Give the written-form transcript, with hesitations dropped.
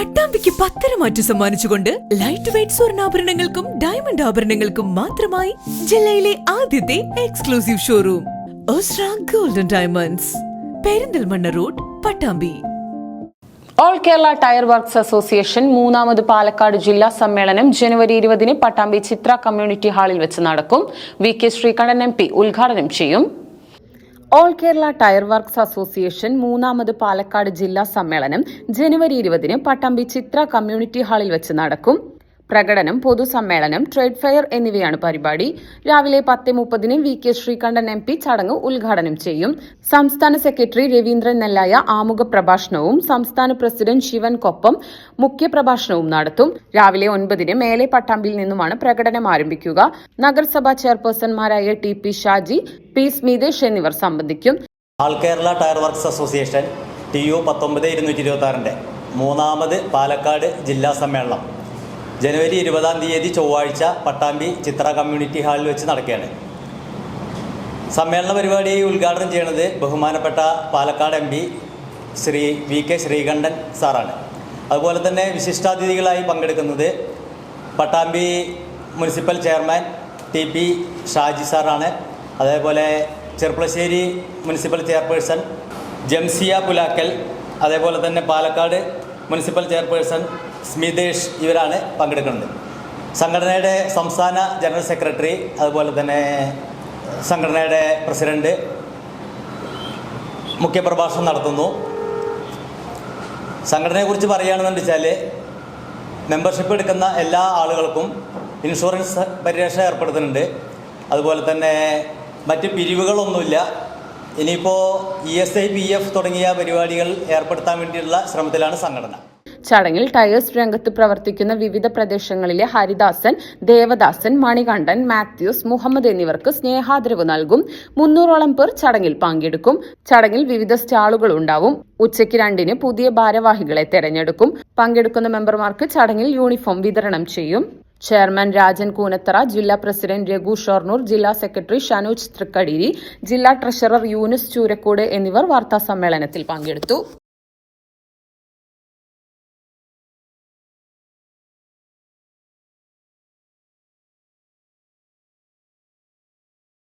പട്ടാമ്പിക്ക് പത്തരമാറ്റു സമ്മാനിച്ചുകൊണ്ട് light weight സ്വർണ്ണാഭരണങ്ങൾക്കും ഡയമണ്ട് ആഭരണങ്ങൾക്കും മാത്രമായി ജില്ലയിലെ ആദ്യത്തെ exclusive showroom Ostra golden diamonds, Perinthalmanna road, Pattambi. All Kerala tyre works association മൂന്നാമത് പാലക്കാട് ജില്ലാ സമ്മേളനം ജനുവരി 20 പട്ടാമ്പി ചിത്ര കമ്മ്യൂണിറ്റി ഹാളിൽ വെച്ച് നടക്കും. വി.കെ. ശ്രീകണ്ഠൻ MP ഉദ്ഘാടനം ചെയ്യും. All Kerala tyre works association മൂന്നാമത് പാലക്കാട് ജില്ലാ സമ്മേളനം ജനുവരി 20 പട്ടാമ്പി ചിത്ര കമ്മ്യൂണിറ്റി ഹാളിൽ വെച്ച് നടക്കും. പ്രകടനം, പൊതുസമ്മേളനം, ട്രേഡ് ഫെയർ എന്നിവയാണ് പരിപാടി. രാവിലെ 10:30 വി.കെ. ശ്രീകണ്ഠൻ MP ചടങ്ങ് ഉദ്ഘാടനം ചെയ്യും. സംസ്ഥാന സെക്രട്ടറി രവീന്ദ്രൻ നെല്ലായ ആമുഖ പ്രഭാഷണവും സംസ്ഥാന പ്രസിഡന്റ് ശിവൻകൊപ്പം മുഖ്യപ്രഭാഷണവും നടത്തും. രാവിലെ 9 മേലെ പട്ടാമ്പിയിൽ നിന്നുമാണ് പ്രകടനം ആരംഭിക്കുക. നഗരസഭാ ചെയർപേഴ്സൺമാരായ TP ഷാജി, P സ്മിതേഷ് എന്നിവർ സംബന്ധിക്കും. All Kerala tyre works association TU 19-226 മൂന്നാമത് പാലക്കാട് ജില്ലാ സമ്മേളനം ജനുവരി 20 ചൊവ്വാഴ്ച പട്ടാമ്പി ചിത്ര കമ്മ്യൂണിറ്റി ഹാളിൽ വെച്ച് നടക്കുകയാണ്. സമ്മേളന പരിപാടി ഉദ്ഘാടനം ചെയ്യുന്നത് ബഹുമാനപ്പെട്ട പാലക്കാട് MP ശ്രീ V.K. ശ്രീകണ്ഠൻ സാറാണ്. അതുപോലെ തന്നെ വിശിഷ്ടാതിഥികളായി പങ്കെടുക്കുന്നത് Pattambi municipal chairman TP Shaji സാറാണ്. അതേപോലെ ചെർപ്പളശ്ശേരി മുനിസിപ്പൽ ചെയർപേഴ്സൺ ജംസിയ പുലാക്കൽ, അതേപോലെ തന്നെ പാലക്കാട് മുനിസിപ്പൽ ചെയർപേഴ്സൺ സ്മിതേഷ് ഇവരാണ് പങ്കെടുക്കുന്നത്. സംഘടനയുടെ സംസ്ഥാന ജനറൽ സെക്രട്ടറി, അതുപോലെ തന്നെ സംഘടനയുടെ പ്രസിഡന്റ് മുഖ്യപ്രഭാഷണം നടത്തുന്നു. സംഘടനയെക്കുറിച്ച് പറയുകയാണെന്ന് വെച്ചാൽ മെമ്പർഷിപ്പ് എടുക്കുന്ന എല്ലാ ആളുകൾക്കും ഇൻഷുറൻസ് പരിരക്ഷ ഏർപ്പെടുത്തുന്നുണ്ട്. അതുപോലെ തന്നെ മറ്റ് പിരിവുകളൊന്നുമില്ല. ഇനിയിപ്പോൾ ESI PF തുടങ്ങിയ പരിപാടികൾ ഏർപ്പെടുത്താൻ വേണ്ടിയുള്ള ശ്രമത്തിലാണ് സംഘടന. ചടങ്ങിൽ ടയേഴ്സ് രംഗത്ത് പ്രവർത്തിക്കുന്ന വിവിധ പ്രദേശങ്ങളിലെ ഹരിദാസൻ, ദേവദാസൻ, മണികണ്ഠൻ, മാത്യൂസ്, മുഹമ്മദ് എന്നിവർക്ക് സ്നേഹാദരവ് നൽകും. 300ഓളം പേർ ചടങ്ങിൽ പങ്കെടുക്കും. ചടങ്ങിൽ വിവിധ സ്റ്റാളുകൾ ഉണ്ടാവും. ഉച്ചയ്ക്ക് 2 പുതിയ ഭാരവാഹികളെ തെരഞ്ഞെടുക്കും. പങ്കെടുക്കുന്ന മെമ്പർമാർക്ക് ചടങ്ങിൽ യൂണിഫോം വിതരണം ചെയ്യും. ചെയർമാൻ രാജൻ കൂനത്തറ, ജില്ലാ പ്രസിഡന്റ് രഘു ഷൊർണൂർ, ജില്ലാ സെക്രട്ടറി ഷനോജ് തൃക്കടീരി, ജില്ലാ ട്രഷറർ യൂനുസ് ചൂരക്കോട് എന്നിവർ വാർത്താസമ്മേളനത്തിൽ പങ്കെടുത്തു.